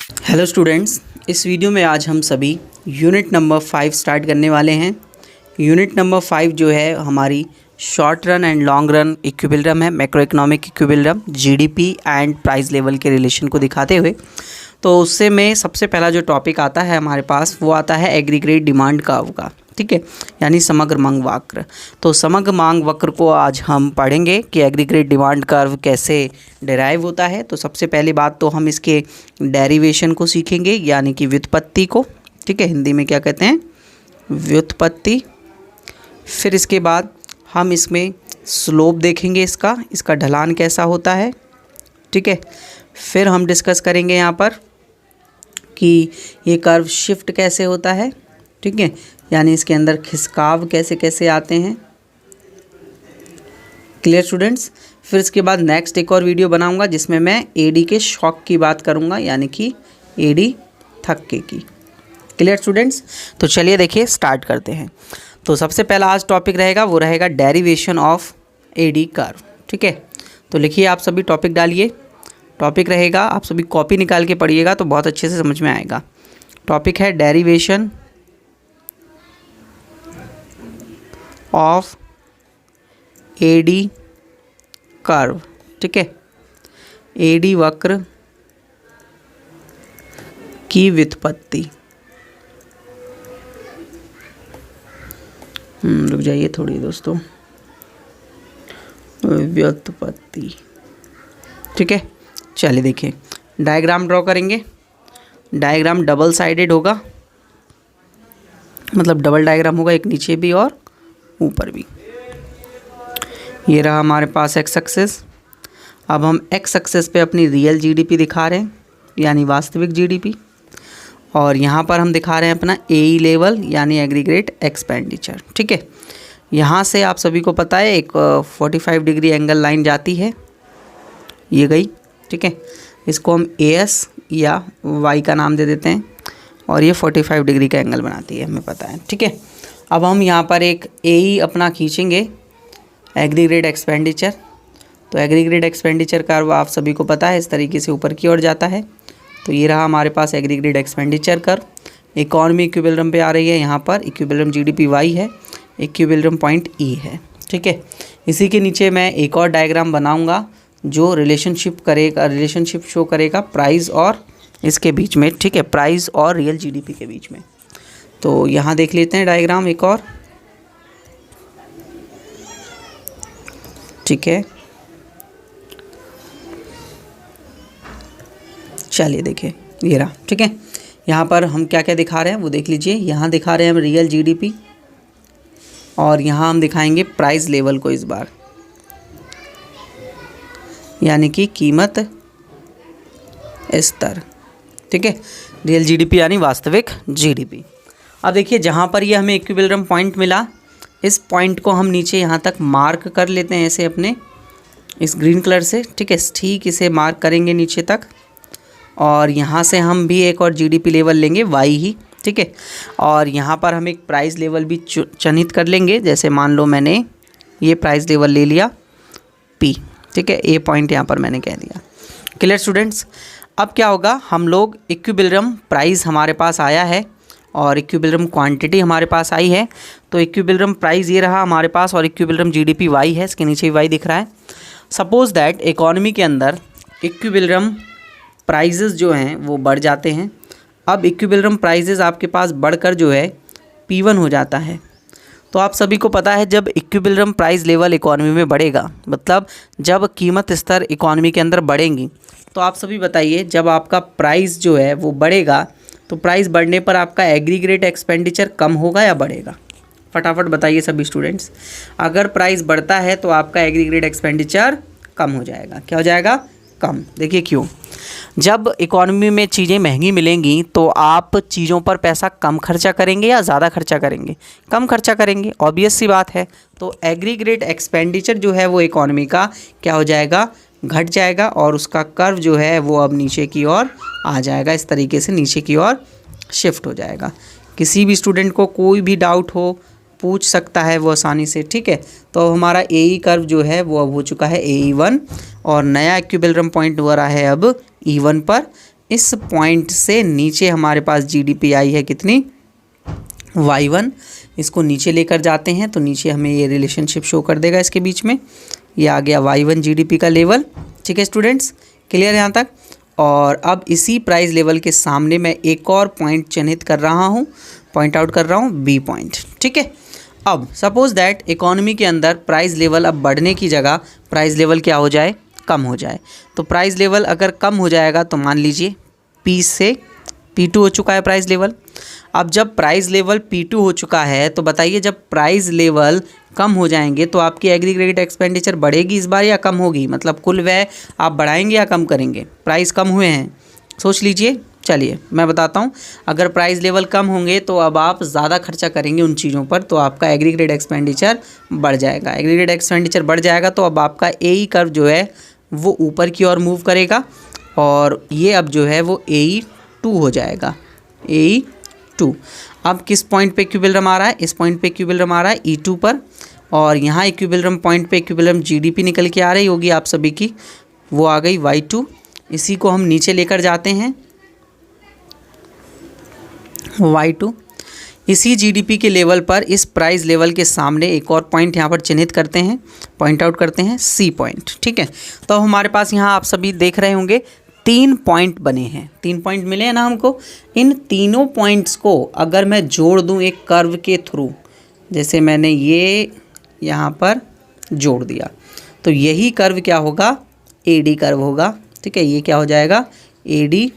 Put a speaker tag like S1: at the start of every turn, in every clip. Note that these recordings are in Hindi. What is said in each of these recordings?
S1: हेलो स्टूडेंट्स, इस वीडियो में आज हम सभी यूनिट नंबर 5 स्टार्ट करने वाले हैं। यूनिट नंबर 5 जो है हमारी short run and long run equilibrium है, macro economic equilibrium, GDP and price level के रिलेशन को दिखाते हुए। तो उससे में सबसे पहला जो टॉपिक आता है हमारे पास वो आता है एग्रीगेट डिमांड कर्व का, ठीक है, यानी समग्र मांग वक्र। तो समग्र मांग वक्र को आज हम पढ़ेंगे कि एग्रीगेट डिमांड कर्व कैसे डिराइव होता है। तो सबसे पहली बात तो हम इसके डेरिवेशन को सीखेंगे, यानी कि व्युत्पत्ति को, ठीक है, हिंदी में क्या कहते हैं, व्युत्पत्ति। फिर इसके बाद हम इसमें स्लोप देखेंगे, इसका ढलान कैसा होता है, ठीक है। फिर हम डिस्कस करेंगे यहाँ पर कि ये कर्व शिफ्ट कैसे होता है, ठीक है, यानी इसके अंदर खिसकाव कैसे कैसे आते हैं। Clear students. फिर इसके बाद नेक्स्ट एक और वीडियो बनाऊंगा जिसमें मैं एडी के शॉक की बात करूंगा, यानी कि एडी थक्के की। Clear students. तो चलिए देखिए स्टार्ट करते हैं। तो सबसे पहला आज टॉपिक रहेगा वो रहेगा डेरिवेशन ऑफ एडी कर्व, ठीक है। तो लिखिए आप सभी, टॉपिक डालिए। टॉपिक रहेगा, आप सभी कॉपी निकाल के पढ़िएगा तो बहुत अच्छे से समझ में आएगा। टॉपिक है डेरिवेशन ऑफ एडी कर्व, ठीक है, एडी वक्र की व्युत्पत्ति। रुक जाइए थोड़ी दोस्तों, व्युत्पत्ति, ठीक है। चलिए देखिए डायग्राम ड्रॉ करेंगे। डायग्राम डबल साइडेड होगा, मतलब डबल डायग्राम होगा, एक नीचे भी और ऊपर भी। ये रहा हमारे पास एक्स एक्सिस। अब हम एक्स एक्सिस पे अपनी रियल जीडीपी दिखा रहे हैं, यानी वास्तविक जीडीपी, और यहाँ पर हम दिखा रहे हैं अपना एई लेवल, यानी एग्रीगेट एक्सपेंडिचर, ठीक है। यहाँ से आप सभी को पता है एक 45 डिग्री एंगल लाइन जाती है, ये गई, ठीक है। इसको हम एएस या वाई का नाम दे देते हैं, और ये 45 डिग्री का एंगल बनाती है, हमें पता है, ठीक है। अब हम यहाँ पर एक एई अपना खींचेंगे, एग्रीगेट एक्सपेंडिचर। तो एग्रीगेट एक्सपेंडिचर कर्व आप सभी को पता है इस तरीके से ऊपर की ओर जाता है। तो ये रहा हमारे पास aggregate expenditure curve. Economy equilibrium पे आ रही है, यहाँ पर इक्विलिब्रियम जीडीपी वाई है, इक्विलिब्रियम पॉइंट ई है, ठीक है। इसी के नीचे मैं एक और डायग्राम बनाऊंगा जो रिलेशनशिप शो करेगा प्राइस और इसके बीच में, ठीक है, प्राइस और रियल जीडीपी के बीच में। तो यहाँ देख लेते हैं डायग्राम एक और, ठीक है। चलिए देखिए ये रहा, ठीक है। यहाँ पर हम क्या क्या दिखा रहे हैं वो देख लीजिए। यहाँ दिखा रहे हैं हम रियल जीडीपी, और यहाँ हम दिखाएंगे प्राइस लेवल को इस बार, यानी कि कीमत स्तर, ठीक है। रियल जीडीपी यानी वास्तविक जीडीपी। अब देखिए जहाँ पर ये हमें इक्विलिब्रियम पॉइंट मिला, इस पॉइंट को हम नीचे यहाँ तक मार्क कर लेते हैं ऐसे अपने इस ग्रीन कलर से, ठीक है। ठीक इसे मार्क करेंगे नीचे तक, और यहाँ से हम भी एक और जीडीपी लेवल लेंगे वाई ही, ठीक है। और यहाँ पर हम एक प्राइस लेवल भी चिन्हित कर लेंगे, जैसे मान लो मैंने ये प्राइस लेवल ले लिया पी, ठीक है, ए पॉइंट यहाँ पर मैंने कह दिया। Clear students. अब क्या होगा, हम लोग इक्विलिब्रियम प्राइस हमारे पास आया है और इक्विलिब्रियम क्वांटिटी हमारे पास आई है। तो इक्विलिब्रियम प्राइस ये रहा हमारे पास और इक्विलिब्रियम जीडीपी वाई है, इसके नीचे वाई दिख रहा है। सपोज दैट इकोनॉमी के अंदर इक्विलिब्रियम प्राइजेस जो हैं वो बढ़ जाते हैं। अब इक्विलिब्रियम प्राइजेस आपके पास बढ़कर जो है P1 हो जाता है। तो आप सभी को पता है जब इक्विलिब्रियम प्राइस लेवल इकोनॉमी में बढ़ेगा, मतलब जब कीमत स्तर इकोनॉमी के अंदर बढ़ेंगी, तो आप सभी बताइए जब आपका प्राइस जो है वो बढ़ेगा तो प्राइस बढ़ने पर आपका एग्रीगेट एक्सपेंडिचर कम होगा या बढ़ेगा? फटाफट बताइए सभी स्टूडेंट्स। अगर प्राइस बढ़ता है तो आपका एग्रीगेट एक्सपेंडिचर कम हो जाएगा। क्या हो जाएगा? कम। देखिए क्यों? जब इकोनॉमी में चीज़ें महंगी मिलेंगी तो आप चीज़ों पर पैसा कम खर्चा करेंगे या ज़्यादा खर्चा करेंगे? कम खर्चा करेंगे, ऑब्वियस सी बात है। तो एग्रीगेट एक्सपेंडिचर जो है वो इकोनॉमी का क्या हो जाएगा? घट जाएगा, और उसका कर्व जो है वो अब नीचे की ओर आ जाएगा, इस तरीके से नीचे की ओर शिफ्ट हो जाएगा। किसी भी स्टूडेंट को कोई भी डाउट हो पूछ सकता है वो आसानी से, ठीक है। तो हमारा एई कर्व जो है वो अब हो चुका है AE1, और नया इक्विलिब्रियम पॉइंट हो रहा है अब E1 पर, इस पॉइंट से नीचे हमारे पास जीडीपी आई है कितनी, y1। इसको नीचे लेकर जाते हैं तो नीचे हमें ये रिलेशनशिप शो कर देगा इसके बीच में, ये आ गया y1 जीडीपी का लेवल। ठीक है स्टूडेंट्स, क्लियर यहाँ तक। और अब इसी प्राइस लेवल के सामने मैं एक और पॉइंट चिन्हित कर रहा हूँ, पॉइंट आउट कर रहा हूँ, बी पॉइंट। ठीक है, अब सपोज दैट इकोनॉमी के अंदर प्राइस लेवल अब बढ़ने की जगह प्राइस लेवल क्या हो जाए, कम हो जाए। तो प्राइस लेवल अगर कम हो जाएगा तो मान लीजिए P से P2 हो चुका है प्राइस लेवल। अब जब प्राइस लेवल P2 हो चुका है तो बताइए जब प्राइस लेवल कम हो जाएंगे तो आपकी एग्रीगेट एक्सपेंडिचर बढ़ेगी इस बार या कम होगी, मतलब कुल व्यय आप बढ़ाएंगे या कम करेंगे। प्राइस कम हुए हैं, सोच लीजिए। चलिए मैं बताता हूँ, अगर प्राइस लेवल कम होंगे तो अब आप ज़्यादा खर्चा करेंगे उन चीज़ों पर, तो आपका एग्रीगेट एक्सपेंडिचर बढ़ जाएगा। एग्रीगेट एक्सपेंडिचर बढ़ जाएगा तो अब आपका AE कर्व जो है वो ऊपर की ओर मूव करेगा और ये अब जो है वो AE2 हो जाएगा, AE2। अब किस पॉइंट पे इक्विलिब्रियम आ रहा है, इस पॉइंट पे इक्विलिब्रियम आ रहा है E2 पर, और यहाँ इक्विलिब्रियम पॉइंट पे इक्विलिब्रियम जीडीपी निकल के आ रही होगी आप सभी की, वो आ गई y2। इसी को हम नीचे लेकर जाते हैं y2। इसी जीडीपी के लेवल पर इस प्राइस लेवल के सामने एक और पॉइंट यहाँ पर चिन्हित करते हैं, पॉइंट आउट करते हैं, C पॉइंट। ठीक है, तो हमारे पास यहाँ आप सभी देख रहे होंगे 3 पॉइंट बने हैं, 3 पॉइंट मिले हैं ना हमको। इन तीनों पॉइंट्स को अगर मैं जोड़ दूँ एक कर्व के थ्रू, जैसे मैंने ये यहाँ पर जोड़ दिया, तो यही कर्व क्या होगा, AD कर्व होगा। ठीक है, ये क्या हो जाएगा, AD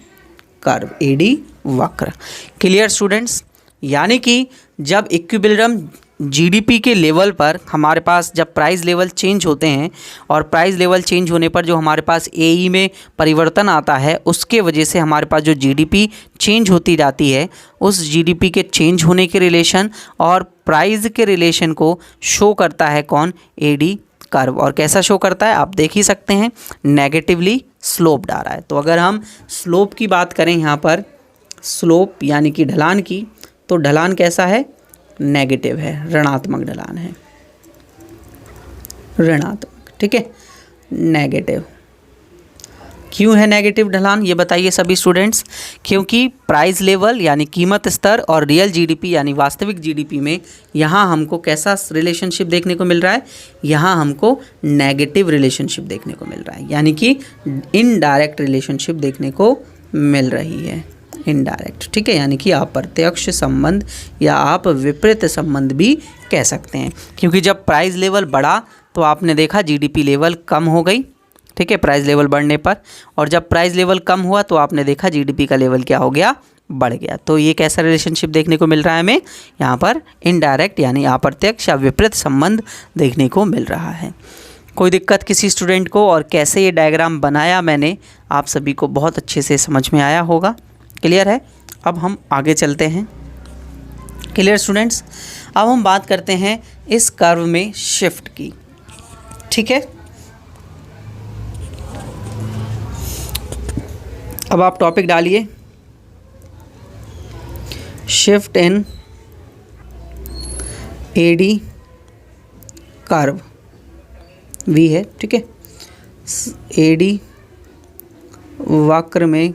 S1: कर्व, AD वक्र। क्लियर स्टूडेंट्स, यानी कि जब इक्विलिब्रियम जीडीपी के लेवल पर हमारे पास जब प्राइस लेवल चेंज होते हैं और प्राइस लेवल चेंज होने पर जो हमारे पास AE में परिवर्तन आता है, उसके वजह से हमारे पास जो जीडीपी चेंज होती जाती है, उस जीडीपी के चेंज होने के रिलेशन और प्राइस के रिलेशन को शो करता है कौन, AD कर्व। और कैसा शो करता है आप देख ही सकते हैं, नेगेटिवली स्लोप्ड आ रहा है। तो अगर हम स्लोप की बात करें यहाँ पर, स्लोप यानी कि ढलान की, तो ढलान कैसा है, नेगेटिव है, ऋणात्मक ढलान है, ऋणात्मक। ठीक है, नेगेटिव। क्यों है नेगेटिव ढलान ये बताइए सभी स्टूडेंट्स। क्योंकि प्राइस लेवल यानी कीमत स्तर और रियल जीडीपी यानी वास्तविक जीडीपी में यहाँ हमको कैसा रिलेशनशिप देखने को मिल रहा है, यहाँ हमको नेगेटिव रिलेशनशिप देखने को मिल रहा है, यानी कि इनडायरेक्ट रिलेशनशिप देखने को मिल रही है, इनडायरेक्ट। ठीक है, यानी कि अप्रत्यक्ष संबंध या आप विपरीत संबंध भी कह सकते हैं। क्योंकि जब प्राइस लेवल बढ़ा तो आपने देखा जीडीपी लेवल कम हो गई। ठीक है, प्राइस लेवल बढ़ने पर, और जब प्राइस लेवल कम हुआ तो आपने देखा जीडीपी का लेवल क्या हो गया, बढ़ गया। तो ये कैसा रिलेशनशिप देखने को मिल रहा है हमें, यहाँ पर इनडायरेक्ट यानी अप्रत्यक्ष या विपरीत संबंध देखने को मिल रहा है। कोई दिक्कत किसी स्टूडेंट को, और कैसे ये डायग्राम बनाया मैंने आप सभी को बहुत अच्छे से समझ में आया होगा। क्लियर है, अब हम आगे चलते हैं। क्लियर स्टूडेंट्स, अब हम बात करते हैं इस कर्व में शिफ्ट की। ठीक है, अब आप टॉपिक डालिए, shift in AD curve, V है। ठीक है, AD वक्र में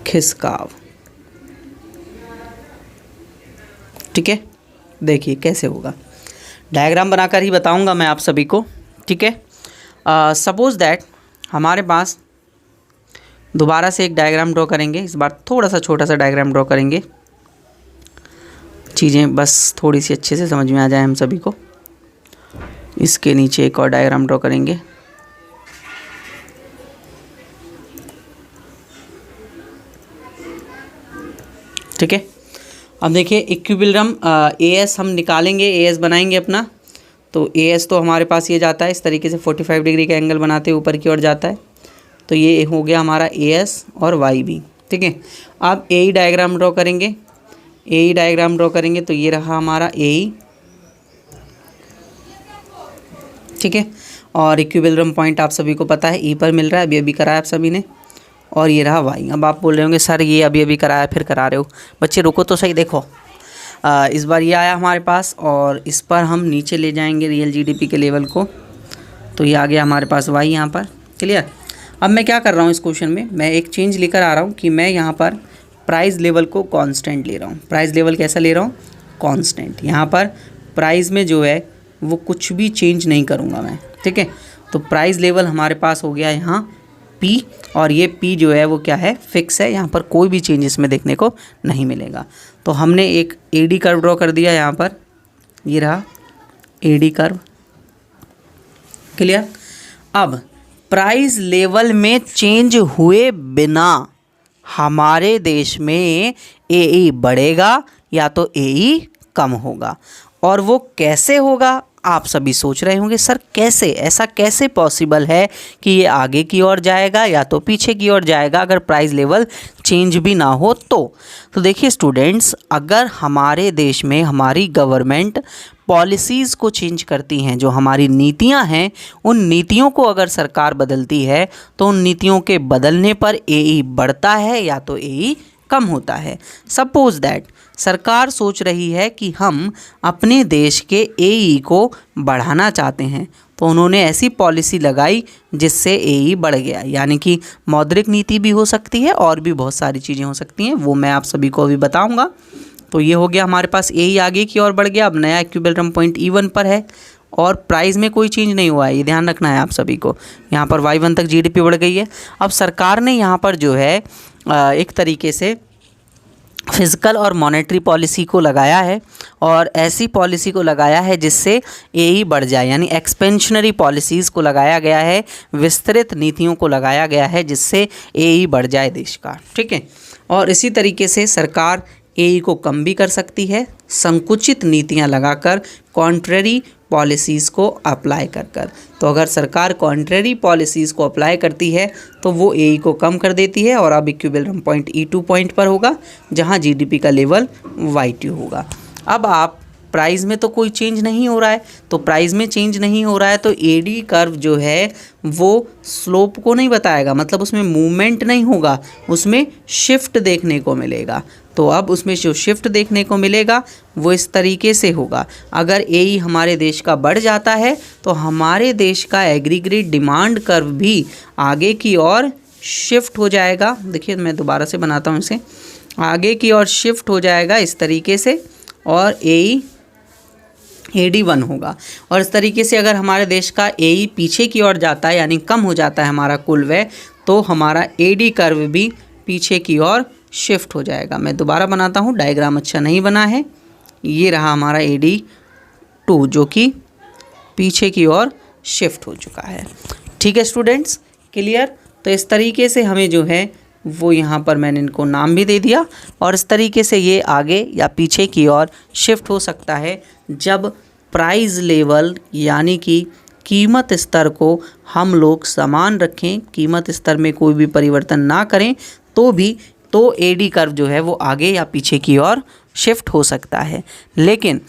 S1: खिसकाव। ठीक है, देखिए कैसे होगा, डायग्राम बनाकर ही बताऊंगा मैं आप सभी को। ठीक है, सपोज दैट हमारे पास दोबारा से एक डायग्राम ड्रॉ करेंगे, इस बार थोड़ा सा छोटा सा डायग्राम ड्रॉ करेंगे, चीज़ें बस थोड़ी सी अच्छे से समझ में आ जाए हम सभी को। इसके नीचे एक और डायग्राम ड्रॉ करेंगे। ठीक है, अब देखिए इक्विलिब्रियम AS हम निकालेंगे, AS बनाएंगे अपना। तो AS तो हमारे पास ये जाता है इस तरीके से 45 डिग्री का एंगल बनाते ऊपर की ओर जाता है, तो ये हो गया हमारा AS और YB। ठीक है, अब AE डायग्राम ड्रॉ करेंगे, AE डायग्राम ड्रॉ करेंगे तो ये रहा हमारा AE। ठीक है, और इक्विलिब्रियम पॉइंट आप सभी को पता है E पर मिल रहा है, अभी अभी कराया आप सभी ने, और ये रहा Y। अब आप बोल रहे होंगे सर ये अभी अभी कराया फिर करा रहे हो, बच्चे रुको तो सही। देखो इस बार ये आया हमारे पास और इस पर हम नीचे ले जाएंगे रियल जीडीपी के लेवल को, तो ये आ गया हमारे पास Y यहाँ पर। क्लियर, अब मैं क्या कर रहा हूँ इस क्वेश्चन में, मैं एक चेंज लेकर आ रहा हूँ कि मैं यहाँ पर प्राइस लेवल को कांस्टेंट ले रहा हूँ। प्राइस लेवल कैसा ले रहा हूँ? कांस्टेंट। यहाँ पर प्राइस में जो है वो कुछ भी चेंज नहीं करूँगा मैं, ठीक है। तो प्राइस लेवल हमारे पास हो गया यहाँ P, और ये P जो है वो क्या है? फिक्स है, यहाँ पर कोई भी चेंज इसमें देखने को नहीं मिलेगा। तो हमने एक AD कर्व ड्रॉ कर दिया यहाँ पर, ये रहा AD कर्व, क्लियर। अब प्राइस लेवल में चेंज हुए बिना हमारे देश में AE बढ़ेगा या तो AE कम होगा, और वो कैसे होगा? आप सभी सोच रहे होंगे सर कैसे, ऐसा कैसे पॉसिबल है कि ये आगे की ओर जाएगा या तो पीछे की ओर जाएगा अगर प्राइस लेवल चेंज भी ना हो तो देखिए स्टूडेंट्स, अगर हमारे देश में हमारी गवर्नमेंट पॉलिसीज़ को चेंज करती हैं, जो हमारी नीतियां हैं, उन नीतियों को अगर सरकार बदलती है तो उन नीतियों के बदलने पर AE बढ़ता है या तो AE कम होता है। सपोज दैट सरकार सोच रही है कि हम अपने देश के AE को बढ़ाना चाहते हैं, तो उन्होंने ऐसी पॉलिसी लगाई जिससे AE बढ़ गया, यानी कि मौद्रिक नीति भी हो सकती है और भी बहुत सारी चीज़ें हो सकती हैं, वो मैं आप सभी को अभी बताऊंगा। तो ये हो गया हमारे पास, AE आगे की ओर बढ़ गया। अब नया इक्विलिब्रियम पॉइंट E1 पर है और प्राइस में कोई चेंज नहीं हुआ है, ये ध्यान रखना है आप सभी को। यहाँ पर Y1 तक GDP बढ़ गई है। अब सरकार ने यहाँ पर जो है एक तरीके से फिजिकल और मॉनेटरी पॉलिसी को लगाया है, और ऐसी पॉलिसी को लगाया है जिससे AE बढ़ जाए, यानी एक्सपेंशनरी पॉलिसीज़ को लगाया गया है, विस्तृत नीतियों को लगाया गया है जिससे AE बढ़ जाए देश का, ठीक है। और इसी तरीके से सरकार AE को कम भी कर सकती है, संकुचित नीतियां लगाकर, कॉन्ट्ररी पॉलिसीज़ को अप्लाई कर। तो अगर सरकार कॉन्ट्ररी पॉलिसीज़ को अप्लाई करती है तो वो AE को कम कर देती है, और अब इक्विलिब्रियम पॉइंट E2 पॉइंट पर होगा जहां GDP का लेवल Y2 होगा। अब आप प्राइस में तो कोई चेंज नहीं हो रहा है, तो प्राइस में चेंज नहीं हो रहा है तो AD कर्व जो है वो स्लोप को नहीं बताएगा, मतलब उसमें मूवमेंट नहीं होगा, उसमें शिफ्ट देखने को मिलेगा। तो अब उसमें जो शिफ्ट देखने को मिलेगा वो इस तरीके से होगा, अगर AE हमारे देश का बढ़ जाता है तो हमारे देश का एग्रीगेट डिमांड कर्व भी आगे की ओर शिफ्ट हो जाएगा। देखिए मैं दोबारा से बनाता हूँ इसे, आगे की ओर शिफ्ट हो जाएगा इस तरीके से, और AD1 होगा। और इस तरीके से अगर हमारे देश का AE पीछे की ओर जाता है, यानी कम हो जाता है हमारा कुल व्यय, तो हमारा AD कर्व भी पीछे की ओर शिफ्ट हो जाएगा। मैं दोबारा बनाता हूँ, डायग्राम अच्छा नहीं बना है। ये रहा हमारा AD2 जो कि पीछे की ओर शिफ्ट हो चुका है, ठीक है स्टूडेंट्स, क्लियर। तो इस तरीके से हमें जो है वो यहाँ पर मैंने इनको नाम भी दे दिया, और इस तरीके से ये आगे या पीछे की ओर शिफ्ट हो सकता है जब प्राइस लेवल यानी कि कीमत स्तर को हम लोग समान रखें, कीमत स्तर में कोई भी परिवर्तन ना करें तो AD कर्व जो है वो आगे या पीछे की ओर शिफ्ट हो सकता है। लेकिन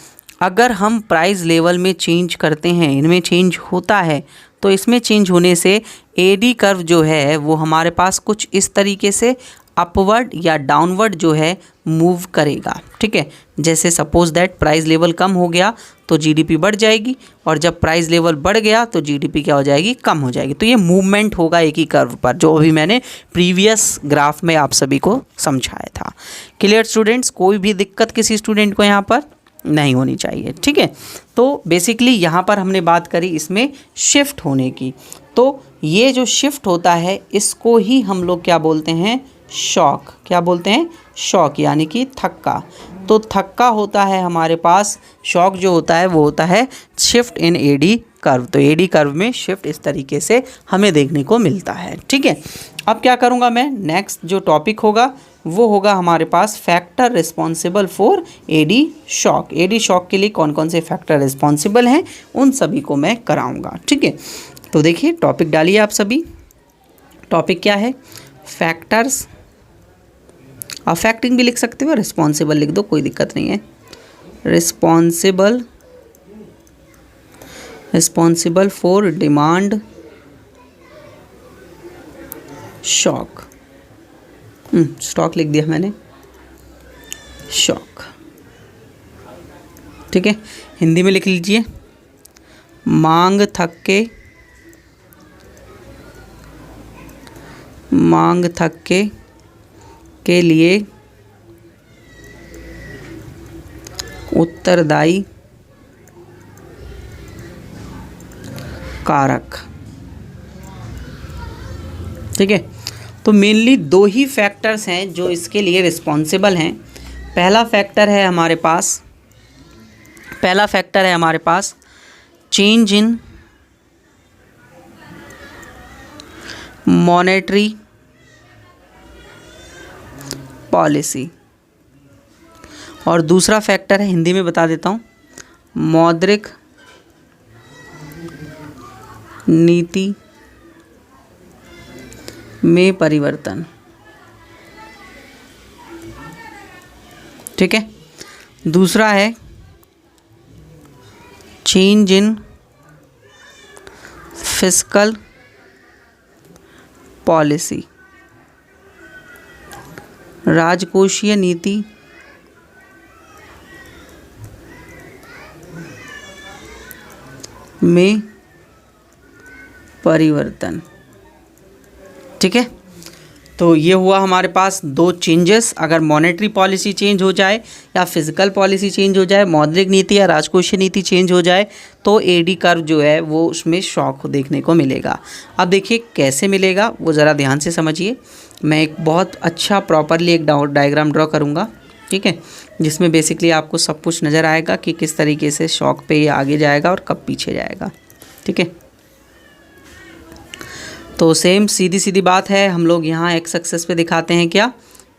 S1: अगर हम प्राइस लेवल में चेंज करते हैं, इनमें चेंज होता है, तो इसमें चेंज होने से AD कर्व जो है वो हमारे पास कुछ इस तरीके से अपवर्ड या डाउनवर्ड जो है मूव करेगा, ठीक है। जैसे सपोज दैट प्राइस लेवल कम हो गया तो GDP बढ़ जाएगी, और जब प्राइस लेवल बढ़ गया तो GDP क्या हो जाएगी? कम हो जाएगी। तो ये मूवमेंट होगा एक ही कर्व पर, जो अभी मैंने प्रीवियस ग्राफ में आप सभी को समझाया था। क्लियर स्टूडेंट्स, कोई भी दिक्कत किसी स्टूडेंट को यहाँ पर नहीं होनी चाहिए, ठीक है। तो बेसिकली यहाँ पर हमने बात करी इसमें शिफ्ट होने की, तो ये जो शिफ्ट होता है इसको ही हम लोग क्या बोलते हैं? शॉक। क्या बोलते हैं? शॉक, यानी कि थक्का। तो थक्का होता है हमारे पास, शॉक जो होता है वो होता है शिफ्ट इन AD कर्व। तो AD कर्व में शिफ्ट इस तरीके से हमें देखने को मिलता है, ठीक है। अब क्या करूँगा मैं, नेक्स्ट जो टॉपिक होगा वो होगा हमारे पास factor responsible for AD shock. AD shock के लिए कौन कौन से फैक्टर रिस्पॉन्सिबल हैं उन सभी को मैं कराऊंगा, ठीक है। तो देखिए टॉपिक डालिए आप सभी। टॉपिक क्या है? फैक्टर्स। अफेक्टिंग भी लिख सकते हो, रिस्पॉन्सिबल लिख दो, कोई दिक्कत नहीं है। Responsible for demand shock. Stock लिख दिया मैंने, शॉक, ठीक है। हिंदी में लिख लीजिए, मांग थक्के मांग थक्के के लिए उत्तरदायी कारक। ठीक है, तो मेनली दो ही फैक्टर्स हैं जो इसके लिए रिस्पॉन्सिबल हैं। पहला फैक्टर है हमारे पास चेंज इन मॉनेटरी पॉलिसी, और दूसरा फैक्टर है, हिंदी में बता देता हूँ, मौद्रिक नीति में परिवर्तन। ठीक है, दूसरा है चेंज इन फिस्कल पॉलिसी, राजकोषीय नीति में परिवर्तन। ठीक है, तो ये हुआ हमारे पास दो चेंजेस। अगर मॉनेटरी पॉलिसी चेंज हो जाए या फिजिकल पॉलिसी चेंज हो जाए, मौद्रिक नीति या राजकोषीय नीति चेंज हो जाए, तो एडी कर्व जो है वो उसमें शॉक देखने को मिलेगा। अब देखिए कैसे मिलेगा वो ज़रा ध्यान से समझिए। मैं एक बहुत अच्छा प्रॉपरली एक डायग्राम ड्रॉ करूँगा, ठीक है, जिसमें बेसिकली आपको सब कुछ नज़र आएगा कि किस तरीके से शॉक पे ये आगे जाएगा और कब पीछे जाएगा। ठीक है, तो सेम सीधी सीधी बात है, हम लोग यहाँ एक्स एक्सिस पे दिखाते हैं क्या,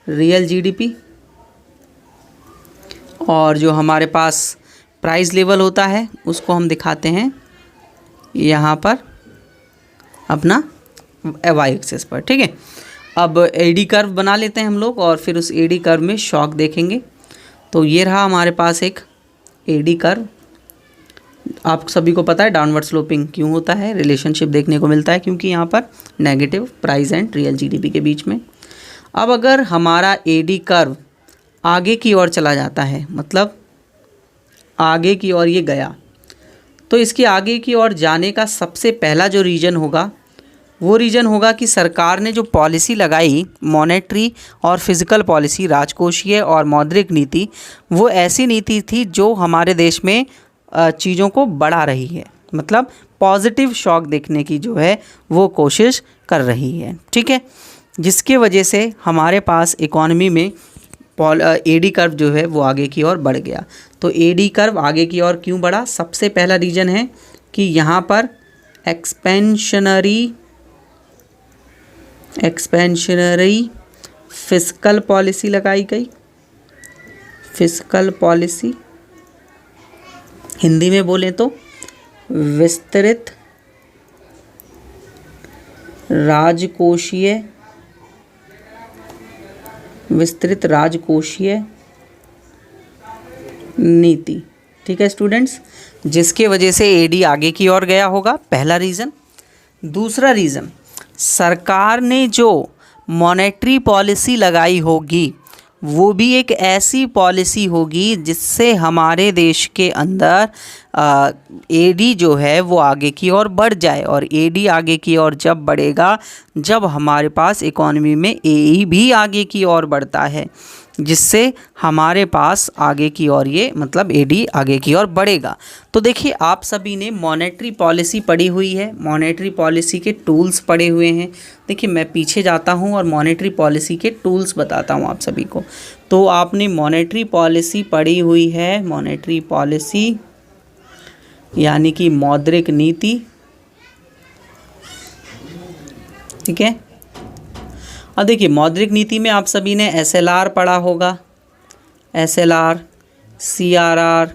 S1: रियल जीडीपी, और जो हमारे पास प्राइस लेवल होता है उसको हम दिखाते हैं यहाँ पर अपना वाई एक्सिस पर। ठीक है, अब एडी कर्व बना लेते हैं हम लोग और फिर उस एडी कर्व में शॉक देखेंगे। तो ये रहा हमारे पास एक एडी कर्व। आप सभी को पता है डाउनवर्ड स्लोपिंग क्यों होता है, रिलेशनशिप देखने को मिलता है क्योंकि यहाँ पर negative price and real GDP के बीच में। अब अगर हमारा एडी कर्व आगे की ओर चला जाता है, मतलब आगे की ओर ये गया, तो इसके आगे की ओर जाने का सबसे पहला जो रीजन होगा वो रीजन होगा कि सरकार ने जो पॉलिसी लगाई मॉनेटरी और फिजिकल पॉलिसी, राजकोषीय और मौद्रिक नीति, वो ऐसी नीति थी जो हमारे देश में चीज़ों को बढ़ा रही है, मतलब पॉजिटिव शॉक देखने की जो है वो कोशिश कर रही है। ठीक है, जिसके वजह से हमारे पास इकॉनमी में एडी कर्व जो है वो आगे की ओर बढ़ गया। तो एडी कर्व आगे की ओर क्यों बढ़ा, सबसे पहला रीज़न है कि यहाँ पर एक्सपेंशनरी फिस्कल पॉलिसी लगाई गई। फिस्कल पॉलिसी हिंदी में बोलें तो विस्तृत राजकोषीय नीति। ठीक है स्टूडेंट्स, जिसके वजह से एडी आगे की ओर गया होगा, पहला रीज़न। दूसरा रीज़न, सरकार ने जो मॉनेटरी पॉलिसी लगाई होगी वो भी एक ऐसी पॉलिसी होगी जिससे हमारे देश के अंदर एडी जो है वो आगे की ओर बढ़ जाए, और एडी आगे की ओर जब बढ़ेगा जब हमारे पास इकॉनमी में एई भी आगे की ओर बढ़ता है, जिससे हमारे पास आगे की ओर ये मतलब एडी आगे की ओर बढ़ेगा। तो देखिए आप सभी ने मॉनेटरी पॉलिसी पढ़ी हुई है, मॉनेटरी पॉलिसी के टूल्स पढ़े हुए हैं। देखिए मैं पीछे जाता हूँ और मॉनेटरी पॉलिसी के टूल्स बताता हूँ आप सभी को। तो आपने मॉनेटरी पॉलिसी पढ़ी हुई है, मॉनेटरी पॉलिसी यानी कि मौद्रिक नीति। ठीक है, अब देखिए मौद्रिक नीति में आप सभी ने एसएलआर पढ़ा होगा, एसएलआर, सीआरआर,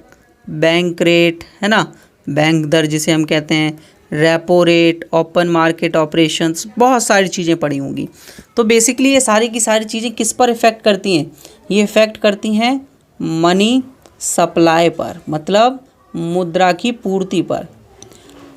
S1: बैंक रेट, है ना, बैंक दर जिसे हम कहते हैं, repo rate, open market operations, बहुत सारी चीज़ें पढ़ी होंगी। तो बेसिकली ये सारी की सारी चीज़ें किस पर इफ़ेक्ट करती हैं, ये इफ़ेक्ट करती हैं मनी सप्लाई पर, मतलब मुद्रा की पूर्ति पर।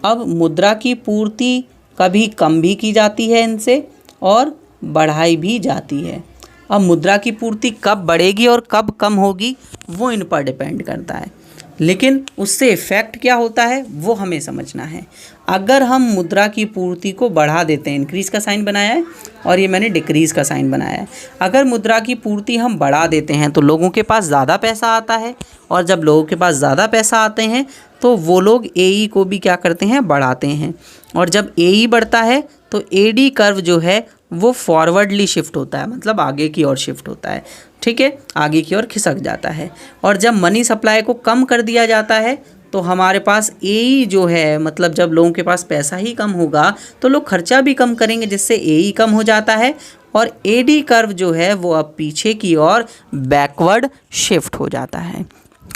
S1: अब मुद्रा की पूर्ति कभी कम भी की जाती है इनसे और बढ़ाई भी जाती है। अब मुद्रा की पूर्ति कब बढ़ेगी और कब कम होगी वो इन पर डिपेंड करता है, लेकिन उससे इफ़ेक्ट क्या होता है वो हमें समझना है। अगर हम मुद्रा की पूर्ति को बढ़ा देते हैं, इंक्रीज़ का साइन बनाया है और ये मैंने डिक्रीज़ का साइन बनाया है, अगर मुद्रा की पूर्ति हम बढ़ा देते हैं तो लोगों के पास ज़्यादा पैसा आता है, और जब लोगों के पास ज़्यादा पैसा आते हैं तो वो लोग AE को भी क्या करते हैं, बढ़ाते हैं, और जब AE बढ़ता है तो AD कर्व जो है वो फॉरवर्डली शिफ्ट होता है, मतलब आगे की ओर शिफ्ट होता है, ठीक है, आगे की ओर खिसक जाता है। और जब मनी सप्लाई को कम कर दिया जाता है तो हमारे पास AE जो है, मतलब जब लोगों के पास पैसा ही कम होगा तो लोग खर्चा भी कम करेंगे, जिससे AE कम हो जाता है, और AD कर्व जो है वो अब पीछे की ओर बैकवर्ड शिफ्ट हो जाता है।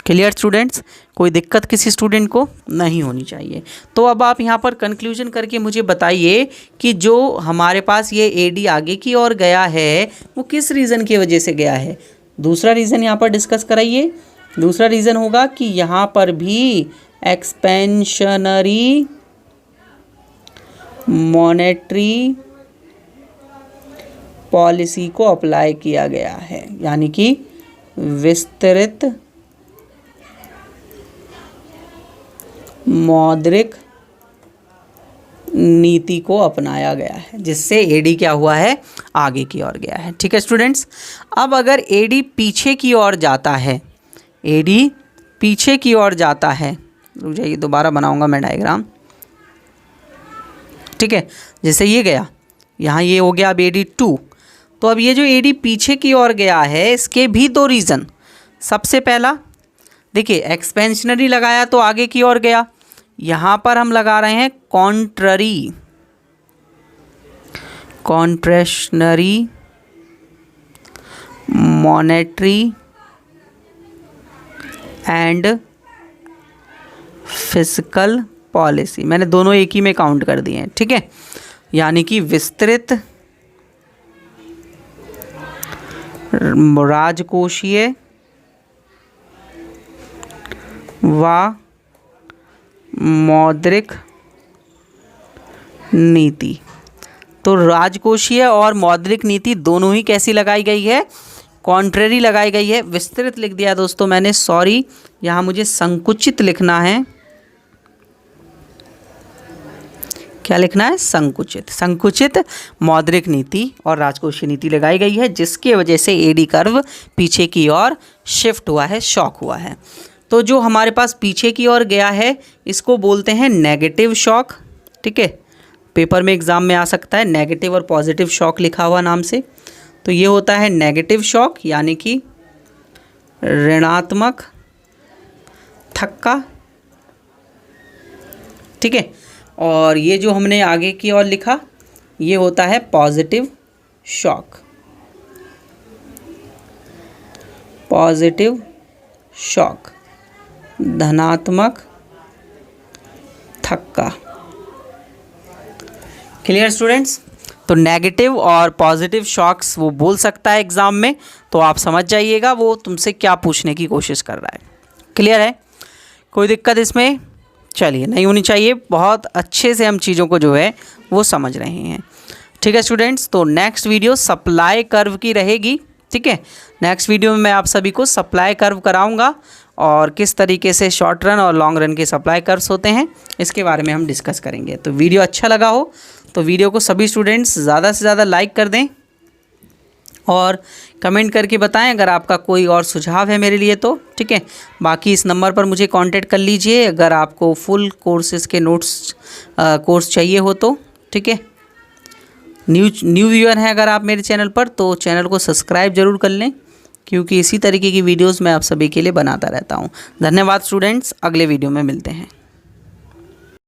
S1: क्लियर स्टूडेंट्स, कोई दिक्कत किसी स्टूडेंट को नहीं होनी चाहिए। तो अब आप यहाँ पर कंक्लूजन करके मुझे बताइए कि जो हमारे पास ये AD आगे की ओर गया है वो किस रीज़न की वजह से गया है। दूसरा रीज़न यहाँ पर डिस्कस कराइए। दूसरा रीज़न होगा कि यहाँ पर भी एक्सपेंशनरी मॉनेटरी पॉलिसी को अप्लाई किया गया है, यानी कि विस्तृत मौद्रिक नीति को अपनाया गया है, जिससे AD क्या हुआ है, आगे की ओर गया है। ठीक है स्टूडेंट्स, अब अगर AD पीछे की ओर जाता है, AD पीछे की ओर जाता है, रुक जाइए दोबारा बनाऊंगा मैं डायग्राम, ठीक है, जैसे ये गया, यहाँ ये हो गया अब AD2, तो अब ये जो AD पीछे की ओर गया है इसके भी दो रीज़न। सबसे पहला देखिए, एक्सपेंशनरी लगाया तो आगे की ओर गया, यहाँ पर हम लगा रहे हैं contrary, contractionary monetary and fiscal policy, मैंने दोनों एक ही में काउंट कर दिए हैं, ठीक है, यानी कि विस्तृत राजकोषीय व मौद्रिक नीति। तो राजकोषीय और मौद्रिक नीति दोनों ही कैसी लगाई गई है, कॉन्ट्रेरी लगाई गई है। विस्तृत लिख दिया दोस्तों मैंने, सॉरी, यहाँ मुझे संकुचित लिखना है। क्या लिखना है, संकुचित। संकुचित मौद्रिक नीति और राजकोषीय नीति लगाई गई है, जिसकी वजह से AD कर्व पीछे की ओर शिफ्ट हुआ है, शॉक हुआ है। तो जो हमारे पास पीछे की ओर गया है इसको बोलते हैं नेगेटिव शॉक, ठीक है, पेपर में एग्ज़ाम में आ सकता है नेगेटिव और पॉजिटिव शॉक लिखा हुआ नाम से। तो ये होता है नेगेटिव शॉक, यानी कि ऋणात्मक थक्का, ठीक है, और ये जो हमने आगे की ओर लिखा ये होता है पॉजिटिव शॉक, पॉजिटिव शॉक, धनात्मक थक्का। क्लियर स्टूडेंट्स, तो नेगेटिव और पॉजिटिव शॉक्स वो बोल सकता है एग्ज़ाम में, तो आप समझ जाइएगा वो तुमसे क्या पूछने की कोशिश कर रहा है। क्लियर है, कोई दिक्कत इसमें चलिए नहीं होनी चाहिए, बहुत अच्छे से हम चीज़ों को जो है वो समझ रहे हैं। ठीक है स्टूडेंट्स, तो नेक्स्ट वीडियो सप्लाई कर्व की रहेगी, ठीक है, नेक्स्ट वीडियो में मैं आप सभी को सप्लाई कर्व कराऊंगा और किस तरीके से शॉर्ट रन और लॉन्ग रन के सप्लाई कर्व्स होते हैं इसके बारे में हम डिस्कस करेंगे। तो वीडियो अच्छा लगा हो तो वीडियो को सभी स्टूडेंट्स ज़्यादा से ज़्यादा लाइक कर दें और कमेंट करके बताएं अगर आपका कोई और सुझाव है मेरे लिए तो, ठीक है। बाकी इस नंबर पर मुझे कांटेक्ट कर लीजिए अगर आपको फुल कोर्सेज़ के नोट्स कोर्स चाहिए हो तो, ठीक है। न्यू व्यूअर हैं अगर आप मेरे चैनल पर तो चैनल को सब्सक्राइब ज़रूर कर लें, क्योंकि इसी तरीके की वीडियोस मैं आप सभी के लिए बनाता रहता हूं। धन्यवाद स्टूडेंट्स, अगले वीडियो में मिलते हैं।